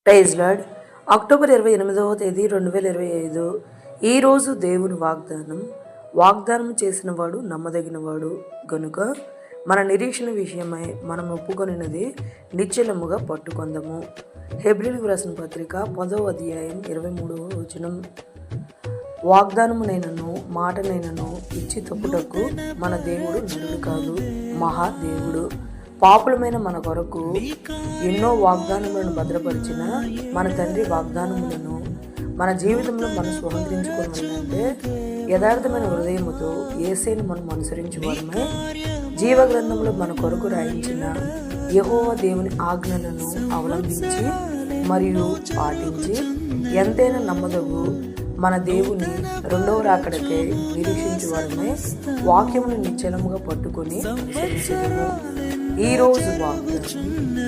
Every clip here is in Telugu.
Praise lord. అక్టోబర్ 28వ తేదీ 2025. ఈరోజు దేవుని వాగ్దానం చేసిన వాడు నమ్మదగినవాడు గనుక మన నిరీక్షణ విషయమై మనం ఒప్పుకొనినది నిశ్చలముగా పట్టుకొందము. హెబ్రీయులకు రాసిన పత్రిక 10వ అధ్యాయం 23వ వచనం. వాగ్దానమునైనను మాటనైనను ఇచ్చి తప్పుటకు మన దేవుడు నరుడు కాదు, మహాదేవుడు. పాపులమైన మన కొరకు ఎన్నో వాగ్దానములను భద్రపరిచిన మన తండ్రి వాగ్దానములను మన జీవితంలో మనం స్వతంత్రించుకోవాలంటే యథార్థమైన హృదయముతో యేసేను మనం అనుసరించుకోవడమే జీవ గ్రంథంలో మన కొరకు రాయించిన యెహోవా దేవుని ఆజ్ఞలను అవలంబించి మరియు పాటించి ఎంతైనా నమ్మదగు మన దేవుని రెండవ రాకడకై నిరీక్షించువాడమే వాక్యమును నిశ్చలముగా పట్టుకొని అనుసరించడము. ఈ రోజు వాగ్దానం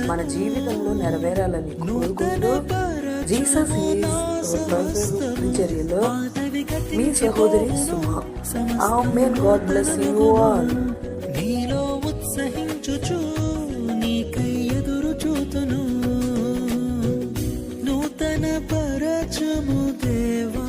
మన జీవితంలో నెరవేరాలని కోరుకుంటూ జీసస్ చర్యలో మీ సహోదరి సుమ. Amen. God bless you all. నీలో ఉత్సహించుచు నీకై ఎదురు చూతును నూతన పరచము దేవా.